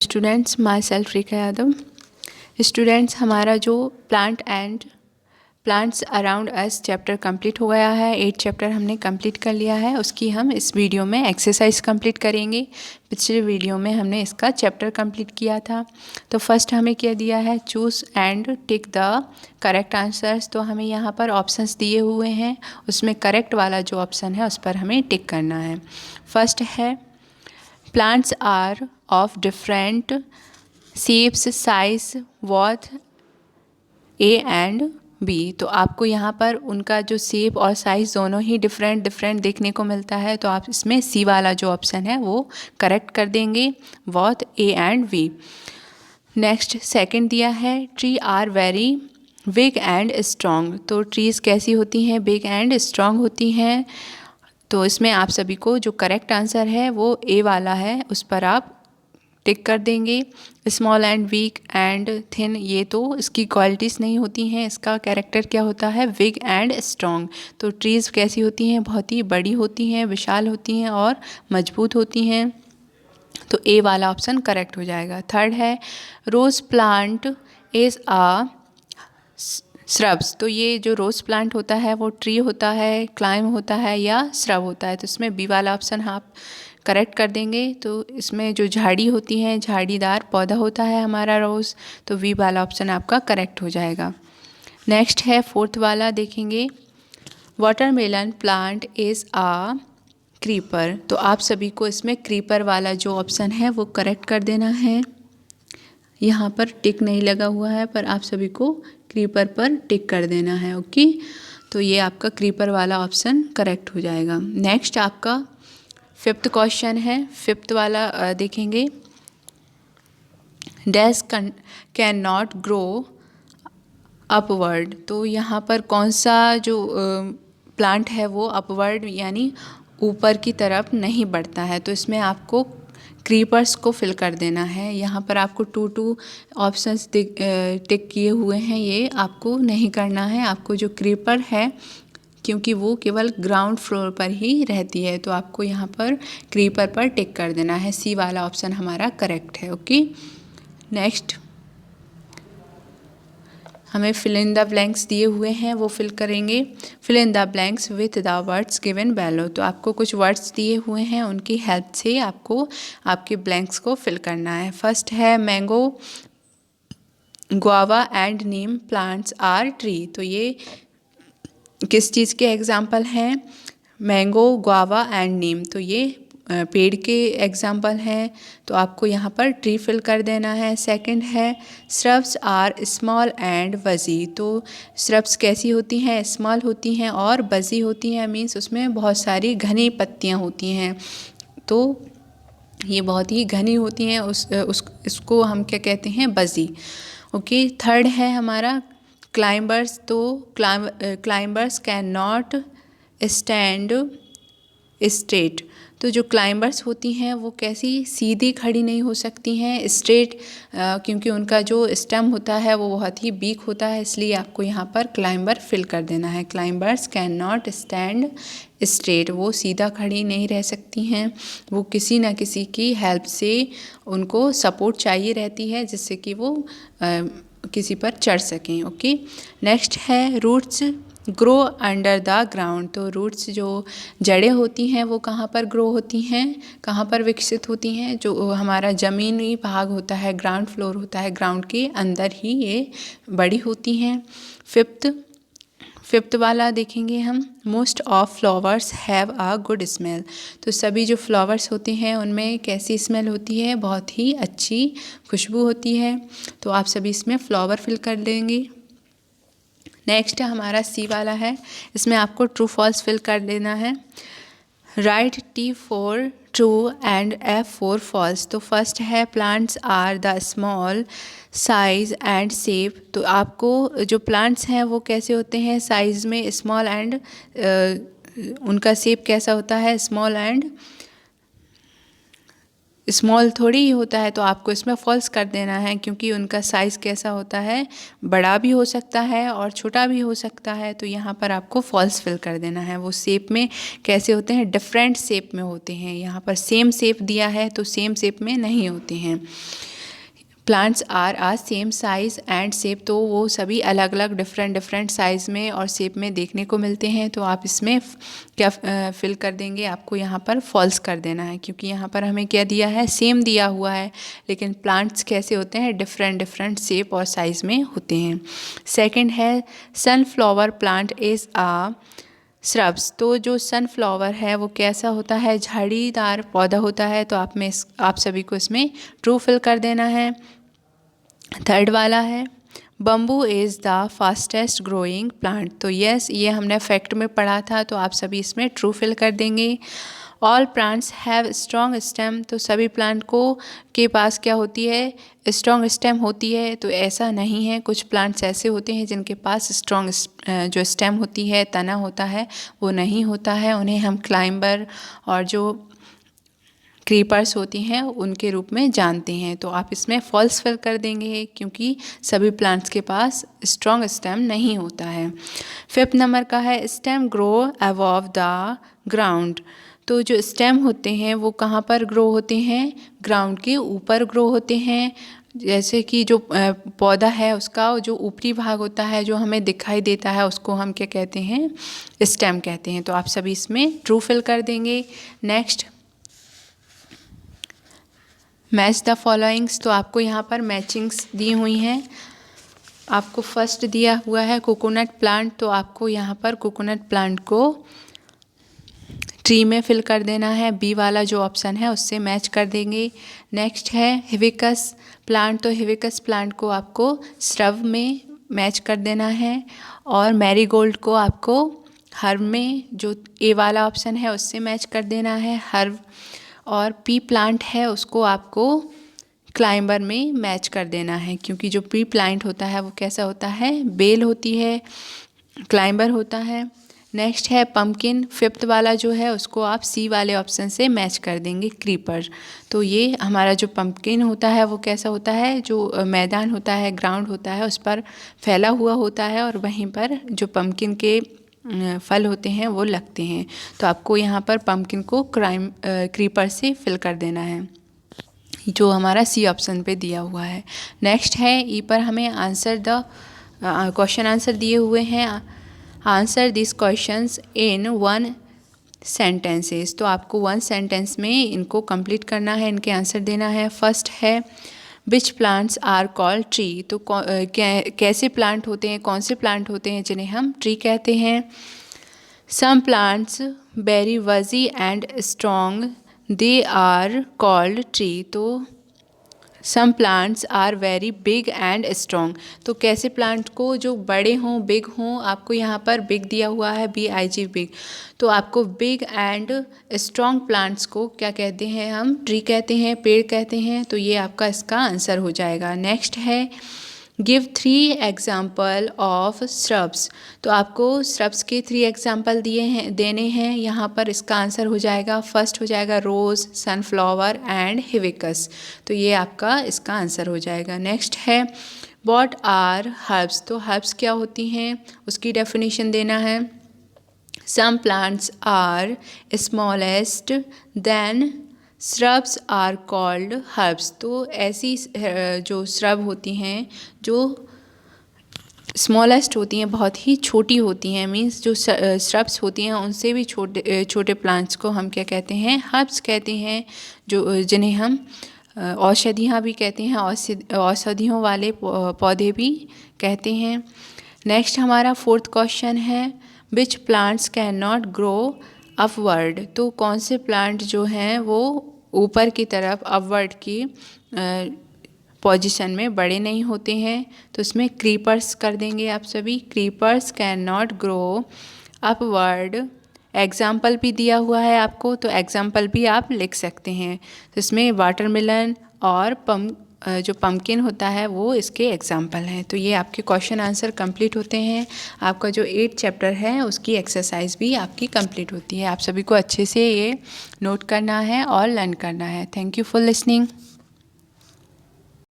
Students, my self Rekha Yadav. Students, हमारा जो plants around us chapter complete हो गया है। 8 चैप्टर हमने कंप्लीट कर लिया है। उसकी हम इस वीडियो में एक्सरसाइज कंप्लीट करेंगे। पिछले वीडियो में हमने इसका चैप्टर कंप्लीट किया था। तो फर्स्ट हमें क्या दिया है, choose and tick the correct answers. तो हमें यहाँ पर ऑप्शंस दिए हुए हैं, उसमें करेक्ट वाला जो ऑप्शन है उस पर हमें टिक करना है। फर्स्ट है plants are of different shapes, size, both A and B। तो आपको यहाँ पर उनका जो शेप और साइज़ दोनों ही डिफरेंट देखने को मिलता है। तो आप इसमें सी वाला जो ऑप्शन है वो करेक्ट कर देंगे, both A and B। Next second दिया है, tree are very big and strong. तो ट्रीज़ कैसी होती हैं, बिग एंड स्ट्रॉन्ग होती हैं। तो इसमें आप सभी को जो करेक्ट आंसर है वो ए वाला है, उस पर आप टिक कर देंगे। Small and weak and thin, ये तो इसकी क्वालिटीज़ नहीं होती हैं, इसका कैरेक्टर क्या होता है, बिग एंड स्ट्रॉन्ग। तो ट्रीज़ कैसी होती हैं, बहुत ही बड़ी होती हैं, विशाल होती हैं और मजबूत होती हैं। तो ए वाला ऑप्शन करेक्ट हो जाएगा। थर्ड है, rose plant is a shrubs. तो ये जो रोज़ प्लांट होता है वो ट्री होता है, क्लाइम होता है या श्रब होता है। तो इसमें बी वाला ऑप्शन आप करेक्ट कर देंगे। तो इसमें जो झाड़ी होती है, झाड़ीदार पौधा होता है हमारा रोज़, तो बी वाला ऑप्शन आपका करेक्ट हो जाएगा। नेक्स्ट है फोर्थ वाला, देखेंगे, watermelon plant is a creeper. तो आप सभी को इसमें क्रीपर वाला जो ऑप्शन है वो करेक्ट कर देना है। यहाँ पर टिक नहीं लगा हुआ है, पर आप सभी को क्रीपर पर टिक कर देना है। ओके, तो ये आपका क्रीपर वाला ऑप्शन करेक्ट हो जाएगा। नेक्स्ट आपका फिफ्थ क्वेश्चन है। फिफ्थ वाला देखेंगे, dash can not grow upward. तो यहाँ पर कौन सा जो प्लांट है वो अपवर्ड यानी ऊपर की तरफ नहीं बढ़ता है। तो इसमें आपको क्रीपर्स को फिल कर देना है। यहाँ पर आपको 2 ऑप्शंस टिक किए हुए हैं, ये आपको नहीं करना है। आपको जो क्रीपर है, क्योंकि वो केवल ग्राउंड फ्लोर पर ही रहती है, तो आपको यहाँ पर क्रीपर पर टिक कर देना है। सी वाला ऑप्शन हमारा करेक्ट है। ओके, नेक्स्ट हमें फिल इन द ब्लैंक्स दिए हुए हैं, वो फिल करेंगे। Fill in the blanks with the words given below. तो आपको कुछ वर्ड्स दिए हुए हैं, उनकी हेल्प से आपको आपके ब्लैंक्स को फिल करना है। फर्स्ट है mango, guava and neem plants are tree. तो ये किस चीज़ के एग्जाम्पल हैं, मैंगो, गुआवा एंड नीम। तो ये पेड़ के एग्जाम्पल हैं। तो आपको यहाँ पर ट्री फिल कर देना है। सेकंड है, श्रब्स आर स्मॉल एंड बजी। तो श्रब्स कैसी होती हैं, स्मॉल होती हैं और बजी होती हैं, मीन्स उसमें बहुत सारी घनी पत्तियाँ होती हैं। तो ये बहुत ही घनी होती हैं, इसको हम क्या कहते हैं, बजी। ओके, थर्ड है हमारा क्लाइंबर्स। तो climbers can not stand straight. तो जो क्लाइंबर्स होती हैं वो कैसी, सीधी खड़ी नहीं हो सकती हैं, स्ट्रेट, क्योंकि उनका जो स्टेम होता है वो बहुत ही वीक होता है, इसलिए आपको यहाँ पर क्लाइंबर फिल कर देना है। Climbers can not stand straight, वो सीधा खड़ी नहीं रह सकती हैं, वो किसी न किसी की हेल्प से उनको सपोर्ट चाहिए रहती है, जिससे कि वो किसी पर चढ़ सकें। ओके, नेक्स्ट है roots grow under the ground. तो रूट्स जो जड़ें होती हैं वो कहाँ पर ग्रो होती हैं, कहाँ पर विकसित होती हैं, जो हमारा ज़मीनी भाग होता है, ग्राउंड फ्लोर होता है, ग्राउंड के अंदर ही ये बड़ी होती हैं। फिफ्थ वाला देखेंगे हम, most of flowers have a good smell. तो सभी जो फ्लावर्स होते हैं उनमें कैसी स्मेल होती है, बहुत ही अच्छी खुशबू होती है। तो आप सभी इसमें फ्लावर फिल कर देंगे। नेक्स्ट हमारा सी वाला है, इसमें आपको ट्रू फॉल्स फिल कर देना है। Write T for true and F for false. तो फर्स्ट है plants are the small size and shape. तो आपको जो प्लांट्स हैं वो कैसे होते हैं, साइज़ में स्मॉल एंड उनका शेप कैसा होता है, स्मॉल एंड स्मॉल थोड़ी ही होता है। तो आपको इसमें फॉल्स कर देना है, क्योंकि उनका साइज़ कैसा होता है, बड़ा भी हो सकता है और छोटा भी हो सकता है। तो यहाँ पर आपको फॉल्स फिल कर देना है। वो शेप में कैसे होते हैं, डिफरेंट शेप में होते हैं। यहाँ पर सेम शेप दिया है तो सेम शेप में नहीं होते हैं। Plants are a same size and shape, तो वो सभी अलग अलग डिफरेंट साइज़ में और शेप में देखने को मिलते हैं। तो आप इसमें क्या फिल कर देंगे, आपको यहाँ पर फॉल्स कर देना है, क्योंकि यहाँ पर हमें क्या दिया है, सेम दिया हुआ है, लेकिन प्लांट्स कैसे होते हैं, डिफरेंट शेप और साइज़ में होते हैं। सेकंड है sunflower plant is a shrubs, तो जो सनफ्लावर है वो कैसा होता है, झाड़ीदार पौधा होता है। तो आप सभी को इसमें ट्रू फिल कर देना है। थर्ड वाला है bamboo is the fastest growing plant, तो यस, ये हमने फैक्ट में पढ़ा था, तो आप सभी इसमें ट्रू फिल कर देंगे। All plants have strong stem, तो सभी प्लांट के पास क्या होती है, स्ट्रॉन्ग स्टेम होती है। तो ऐसा नहीं है, कुछ प्लांट्स ऐसे होते हैं जिनके पास स्ट्रॉन्ग जो स्टेम होती है, तना होता है, वो नहीं होता है। उन्हें हम क्लाइंबर और जो क्रीपर्स होती हैं उनके रूप में जानते हैं। तो आप इसमें फॉल्स फिल कर देंगे, क्योंकि सभी प्लांट्स के पास स्ट्रॉन्ग स्टेम नहीं होता है। फिफ्थ नंबर का है stem grow above the ground, तो जो स्टेम होते हैं वो कहाँ पर ग्रो होते हैं, ग्राउंड के ऊपर ग्रो होते हैं। जैसे कि जो पौधा है उसका जो ऊपरी भाग होता है जो हमें दिखाई देता है, उसको हम क्या कहते हैं, स्टेम कहते हैं। तो आप सभी इसमें ट्रू फिल कर देंगे। नेक्स्ट मैच द फॉलोइंग्स, तो आपको यहाँ पर मैचिंग्स दी हुई हैं। आपको फर्स्ट दिया हुआ है कोकोनट प्लांट, तो आपको यहाँ पर कोकोनट प्लांट को ट्री में फिल कर देना है, बी वाला जो ऑप्शन है उससे मैच कर देंगे। नेक्स्ट है हिबिस्कस प्लांट, तो हिबिस्कस प्लांट को आपको श्रब में मैच कर देना है, और मैरीगोल्ड को आपको हर्ब में, जो ए वाला ऑप्शन है उससे मैच कर देना है, हर्ब। और पी प्लांट है उसको आपको क्लाइंबर में मैच कर देना है, क्योंकि जो पी प्लांट होता है वो कैसा होता है, बेल होती है, क्लाइंबर होता है। नेक्स्ट है पम्पकिन, फिफ्थ वाला जो है उसको आप सी वाले ऑप्शन से मैच कर देंगे, क्रीपर। तो ये हमारा जो पम्पकिन होता है वो कैसा होता है, जो मैदान होता है, ग्राउंड होता है, उस पर फैला हुआ होता है, और वहीं पर जो पम्पकिन के फल होते हैं वो लगते हैं। तो आपको यहाँ पर पम्पकिन को क्रीपर से फिल कर देना है, जो हमारा सी ऑप्शन पे दिया हुआ है। नेक्स्ट है ई पर हमें आंसर द क्वेश्चन आंसर दिए हुए हैं, answer this questions in 1 sentences, तो आपको 1 सेंटेंस में इनको कंप्लीट करना है, इनके आंसर देना है। फर्स्ट है which plants are called tree, तो कैसे प्लांट होते हैं, कौन से प्लांट होते हैं जिन्हें हम ट्री कहते हैं। Some plants very weighty and strong they are called tree, तो some plants are very big and strong, तो कैसे प्लांट को जो बड़े हों, बिग हों, आपको यहाँ पर बिग दिया हुआ है, BIG बिग, तो आपको बिग एंड स्ट्रॉन्ग प्लांट्स को क्या कहते हैं, हम ट्री कहते हैं, पेड़ कहते हैं। तो ये आपका इसका आंसर हो जाएगा। नेक्स्ट है गिव 3 एग्जाम्पल ऑफ श्रब्स, तो आपको श्रब्स के 3 एग्जाम्पल देने हैं यहाँ पर, इसका आंसर हो जाएगा, फर्स्ट हो जाएगा रोज़, सनफ्लावर एंड हिबिस्कस, तो ये आपका इसका आंसर हो जाएगा। नेक्स्ट है व्हाट आर हर्ब्स, तो हर्ब्स क्या होती हैं उसकी डेफिनेशन देना है। Some plants are smallest than shrubs are called herbs, तो ऐसी जो श्रब होती हैं जो स्मॉलेस्ट होती हैं, बहुत ही छोटी होती हैं, मींस जो श्रब्स होती हैं उनसे भी छोटे प्लांट्स को हम क्या कहते हैं, हर्ब्स कहते हैं, जो जिन्हें हम औषधियाँ भी कहते हैं, औषधियों वाले पौधे भी कहते हैं। नेक्स्ट हमारा 4th क्वेश्चन है which plants can not grow upward, तो कौन से प्लांट जो हैं वो ऊपर की तरफ अपवर्ड की पोजीशन में बड़े नहीं होते हैं। तो इसमें क्रीपर्स कर देंगे आप सभी, creepers can not grow upward. Example भी दिया हुआ है आपको, तो एग्जाम्पल भी आप लिख सकते हैं। तो इसमें वाटरमेलन और जो पम्पकिन होता है वो इसके एग्जाम्पल हैं। तो ये आपके क्वेश्चन आंसर कंप्लीट होते हैं। आपका जो 8th चैप्टर है उसकी एक्सरसाइज भी आपकी कंप्लीट होती है। आप सभी को अच्छे से ये नोट करना है और लर्न करना है। Thank you for listening.